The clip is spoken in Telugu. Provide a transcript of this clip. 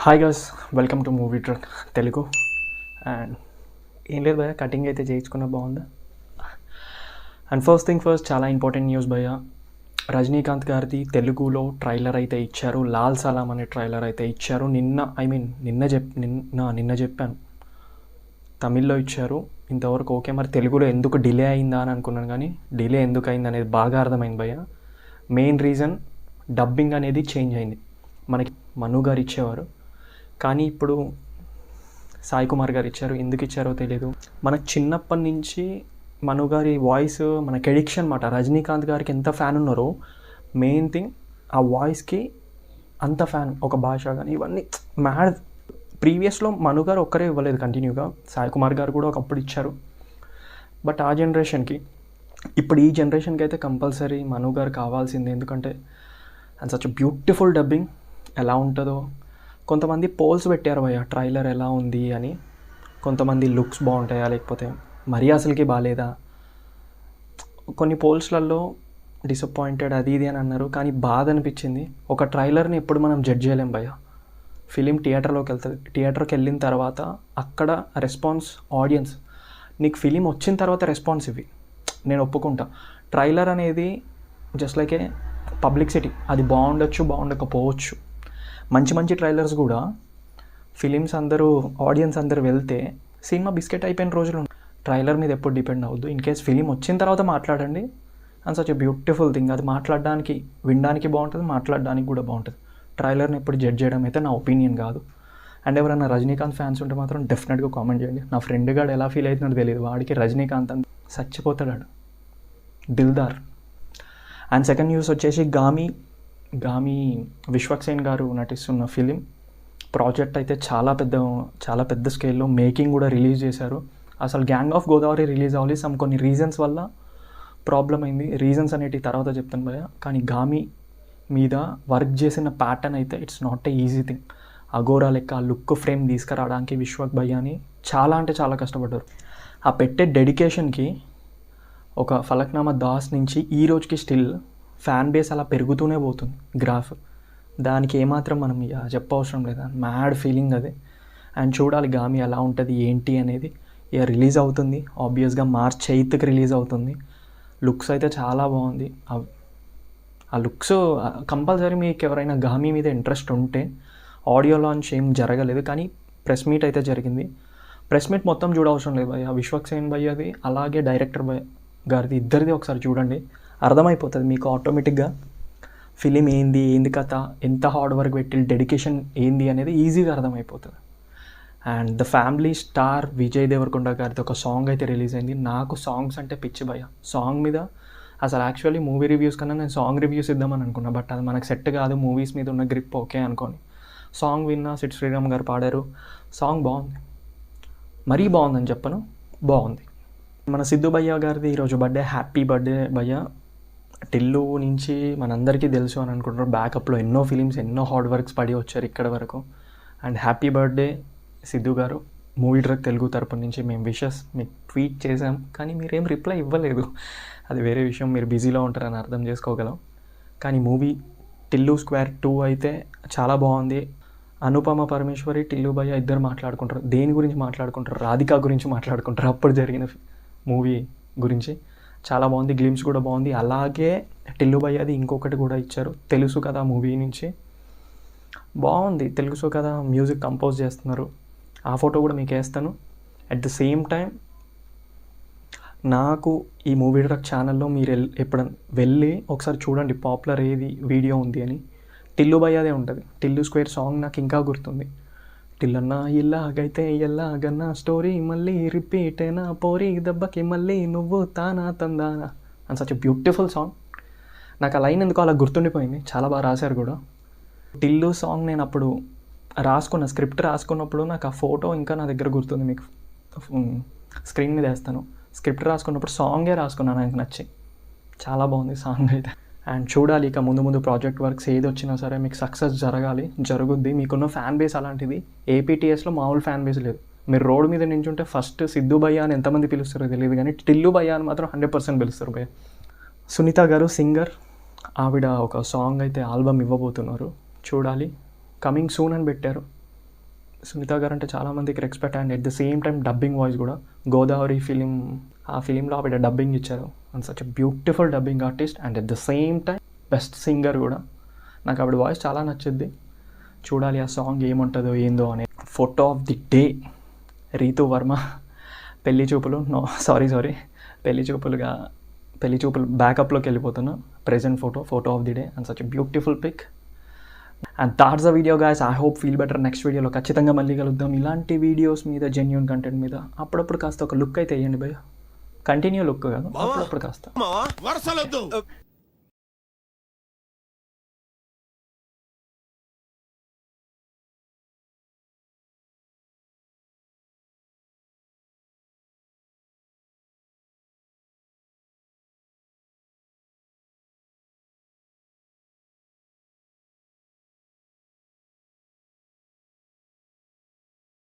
Hi guys, welcome to movie truck Telugu. And ఏం లేదు భయ్య, కటింగ్ అయితే చేయించుకున్న బాగుందా. అండ్ ఫస్ట్ థింగ్ ఫస్ట్, చాలా ఇంపార్టెంట్ న్యూస్ భయ్య. రజనీకాంత్ గారిది తెలుగులో ట్రైలర్ అయితే ఇచ్చారు. లాల్ సలాం అనే ట్రైలర్ అయితే ఇచ్చారు. నిన్న చెప్పాను, తమిళ్లో ఇచ్చారు. ఇంతవరకు ఓకే, మరి తెలుగులో ఎందుకు డిలే అయిందా అని అనుకున్నాను, కానీ డిలే ఎందుకు అయింది అనేది బాగా అర్థమైంది భయ్య. మెయిన్ రీజన్ డబ్బింగ్ అనేది చేంజ్ అయింది. మనకి మను గారు ఇచ్చేవారు, కానీ ఇప్పుడు సాయి కుమార్ గారు ఇచ్చారు. ఎందుకు ఇచ్చారో తెలియదు. మనకు చిన్నప్పటి నుంచి మను గారి వాయిస్ మనకి ఎడిక్షన్ అన్నమాట. రజనీకాంత్ గారికి ఎంత ఫ్యాన్ ఉన్నారో, మెయిన్ థింగ్ ఆ వాయిస్కి అంత ఫ్యాన్. ఒక భాష కానీ ఇవన్నీ మ్యాడ్. ప్రీవియస్లో మను గారు ఒక్కరే ఇవ్వలేదు కంటిన్యూగా, సాయి కుమార్ గారు కూడా ఒకప్పుడు ఇచ్చారు. బట్ ఆ జనరేషన్కి, ఇప్పుడు ఈ జనరేషన్కి అయితే కంపల్సరీ మను గారు కావాల్సిందే. ఎందుకంటే అండ్ సచ్ బ్యూటిఫుల్ డబ్బింగ్. ఎలా ఉంటుందో, కొంతమంది పోల్స్ పెట్టారు భయ్య ట్రైలర్ ఎలా ఉంది అని. కొంతమంది లుక్స్ బాగుంటాయా, లేకపోతే మరీ అసలుకి బాగాలేదా. కొన్ని పోల్స్లలో డిసప్పాయింటెడ్ అది ఇది అని అన్నారు, కానీ బాధ అనిపించింది. ఒక ట్రైలర్ని ఎప్పుడు మనం జడ్జ్ చేయలేం భయ్య. ఫిలిం థియేటర్లోకి వెళ్తుంది, థియేటర్కి వెళ్ళిన తర్వాత అక్కడ రెస్పాన్స్ ఆడియన్స్. నీకు ఫిలిం వచ్చిన తర్వాత రెస్పాన్స్ ఇవి నేను ఒప్పుకుంటా. ట్రైలర్ అనేది జస్ట్ లైక్ ఏ పబ్లిసిటీ. అది బాగుండొచ్చు, బాగుండకపోవచ్చు. మంచి ట్రైలర్స్ కూడా ఫిలిమ్స్ అందరూ ఆడియన్స్ అందరూ వెళ్తే సినిమా బిస్కెట్ అయిపోయిన రోజులు. ట్రైలర్ మీద ఎప్పుడు డిపెండ్ అవ్వద్దు. ఇన్ కేస్ ఫిలిం వచ్చిన తర్వాత మాట్లాడండి. And such a beautiful thing. అది మాట్లాడడానికి, వినడానికి బాగుంటుంది, మాట్లాడడానికి కూడా బాగుంటుంది. ట్రైలర్ని ఎప్పుడు జడ్జ్ చేయడం అయితే నా ఒపీనియన్ కాదు. అండ్ ఎవరైనా రజనీకాంత్ ఫ్యాన్స్ ఉంటే మాత్రం డెఫినెట్గా కామెంట్ చేయండి. నా ఫ్రెండ్ గాడు ఎలా ఫీల్ అవుతున్నాడో తెలియదు, వాడికి రజనీకాంత్ అని చచ్చిపోతాడు, దిల్దార్. అండ్ సెకండ్ న్యూస్ వచ్చేసి గామి విశ్వక్సేన్ గారు నటిస్తున్న ఫిలిం ప్రాజెక్ట్ అయితే చాలా పెద్ద స్కేల్లో మేకింగ్ కూడా రిలీజ్ చేశారు. అసలు గ్యాంగ్ ఆఫ్ గోదావరి రిలీజ్ అవ్వాలి, కొన్ని రీజన్స్ వల్ల ప్రాబ్లం అయింది. రీజన్స్ అనేటివి తర్వాత చెప్తాను భయ్య. కానీ గామి మీద వర్క్ చేసిన ప్యాటర్న్ అయితే it's not a easy thing. Agora లెక్క ఆ లుక్ ఫ్రేమ్ తీసుకురావడానికి విశ్వక్ భయ్యాని చాలా కష్టపడ్డారు. ఆ పెట్టే డెడికేషన్కి ఒక ఫలక్నామా దాస్ నుంచి ఈ రోజుకి స్టిల్ ఫ్యాన్ బేస్ అలా పెరుగుతూనే పోతుంది గ్రాఫ్. దానికి ఏమాత్రం మనం చెప్పవసరం లేదా, మ్యాడ్ ఫీలింగ్ అది. అండ్ చూడాలి గామి ఎలా ఉంటుంది ఏంటి అనేది. ఇక రిలీజ్ అవుతుంది ఆబ్వియస్గా, March 8th రిలీజ్ అవుతుంది. లుక్స్ అయితే చాలా బాగుంది. ఆ లుక్స్ కంపల్సరీ మీకు ఎవరైనా గామి మీద ఇంట్రెస్ట్ ఉంటే, ఆడియో లాంచ్ ఏం జరగలేదు కానీ ప్రెస్ మీట్ అయితే జరిగింది. ప్రెస్ మీట్ మొత్తం చూడవసరం లేదు భయ్య. విశ్వక్సేన్ భయ్యది అలాగే డైరెక్టర్ గారిది ఇద్దరిది ఒకసారి చూడండి, అర్థమైపోతుంది మీకు ఆటోమేటిక్గా ఫిలిం ఏంది కథ, ఎంత హార్డ్ వర్క్ పెట్టి డెడికేషన్ ఏంది అనేది ఈజీగా అర్థమైపోతుంది. And the family star Vijay Deverakonda గారిది ఒక సాంగ్ అయితే రిలీజ్ అయింది. నాకు సాంగ్స్ అంటే పిచ్చి భయ్య. సాంగ్ మీద అసలు యాక్చువల్లీ మూవీ రివ్యూస్ కన్నా నేను సాంగ్ రివ్యూస్ ఇద్దామని అనుకున్నా, బట్ అది మనకు సెట్ కాదు. మూవీస్ మీద ఉన్న గ్రిప్ ఓకే అనుకోని సాంగ్ విన్నా. సిడ్ శ్రీరామ్ గారు పాడారు. సాంగ్ బాగుంది, మరీ బాగుందని చెప్పను, బాగుంది. మన సిద్ధు భయ్య గారిది ఈరోజు బర్త్డే. హ్యాపీ బర్త్డే భయ్య. టిల్లు నుంచి మనందరికీ తెలుసు అని అనుకుంటున్నారు. బ్యాకప్లో ఎన్నో ఫిలిమ్స్, ఎన్నో హార్డ్ వర్క్స్ పడి వచ్చారు ఇక్కడ వరకు. అండ్ హ్యాపీ బర్త్డే సిద్ధు గారు. మూవీ ట్రక్ తెలుగు తరపు నుంచి మేము విషెస్ మీకు ట్వీట్ చేసాం, కానీ మీరేం రిప్లై ఇవ్వలేదు. అది వేరే విషయం, మీరు బిజీలో ఉంటారని అర్థం చేసుకోగలం. కానీ మూవీ టిల్లు స్క్వేర్ 2 అయితే చాలా బాగుంది. అనుపమ పరమేశ్వరి, టిల్లు భయ్య ఇద్దరు మాట్లాడుకుంటారు. దేని గురించి మాట్లాడుకుంటారు? రాధిక గురించి మాట్లాడుకుంటారు, అప్పుడు జరిగిన మూవీ గురించి. చాలా బాగుంది, గ్లిమ్స్ కూడా బాగుంది. అలాగే టిల్లు భయ్యది ఇంకొకటి కూడా ఇచ్చారు, తెలుసు కదా మూవీ నుంచి. బాగుంది, తెలుసు కదా మ్యూజిక్ కంపోజ్ చేస్తున్నారు. ఆ ఫోటో కూడా మీకు వేస్తాను. అట్ ద సేమ్ టైం నాకు ఈ మూవీ ట్రక్ ఛానల్లో మీరు ఎప్పుడైనా వెళ్ళి ఒకసారి చూడండి పాపులర్ ఏది వీడియో ఉంది అని. టిల్లు భయ్యదే ఉంటుంది. టిల్లు స్క్వేర్ సాంగ్ నాకు ఇంకా గుర్తుంది. టిల్లన్నా ఇల్లాగైతే ఎల్లాగన్నా స్టోరీ మళ్ళీ రిపీట్ అయినా పోరి దెబ్బకి మళ్ళీ నువ్వు తానా తందానా అని సచ్ బ్యూటిఫుల్ సాంగ్. నాకు ఆ లైన్ ఎందుకో అలా గుర్తుండిపోయింది, చాలా బాగా రాశారు కూడా. టిల్లు సాంగ్ నేను అప్పుడు స్క్రిప్ట్ రాసుకున్నప్పుడు నాకు ఆ ఫోటో ఇంకా నా దగ్గర గుర్తుంది. మీకు స్క్రీన్ మీద వేస్తాను. స్క్రిప్ట్ రాసుకున్నప్పుడు సాంగే రాసుకున్నాను, నాకు నచ్చి చాలా బాగుంది సాంగ్ అయితే. అండ్ చూడాలి ఇక ముందు ప్రాజెక్ట్ వర్క్స్ ఏది వచ్చినా సరే మీకు సక్సెస్ జరుగుద్ది. మీకున్న ఫ్యాన్ బేస్ అలాంటిది. ఏపీటీఎస్లో మామూలు ఫ్యాన్ బేస్ లేదు. మీరు రోడ్ మీద నించుంటే ఫస్ట్ సిద్ధు భయ్య అని ఎంతమంది పిలుస్తారో తెలియదు, కానీ టిల్లు భయ్య అని మాత్రం 100% పిలుస్తారు భయ్య. సునీత గారు సింగర్, ఆవిడ ఒక సాంగ్ అయితే ఆల్బమ్ ఇవ్వబోతున్నారు, చూడాలి. కమింగ్ సూన్ అని పెట్టారు. సునీత గారు అంటే చాలామందికి respect and at the same time dubbing voice కూడా గోదావరి ఫిలిం, ఆ ఫిలింలో ఆవిడ డబ్బింగ్ ఇచ్చారు and such beautiful dubbing artist and at the same time best singer కూడా. నాకు ఆవిడ వాయిస్ చాలా నచ్చుద్ది. చూడాలి ఆ సాంగ్ ఏముంటుందో ఏందో అనే. Photo of the day Ritu Varma Pelli Choopulu Pelli Choopulu బ్యాకప్లోకి వెళ్ళిపోతున్నా. Present photo of the day and such beautiful pic. And that's the video guys. I hope feel better. Next వీడియోలో ఖచ్చితంగా మళ్ళీ కలుద్దాం. ఇలాంటి వీడియోస్ మీద, జెన్యూన్ కంటెంట్ మీద అప్పుడప్పుడు కాస్త ఒక లుక్ అయితే వేయండి భయ్య. కంటిన్యూ లుక్ కాదు, అప్పుడప్పుడు కాస్త.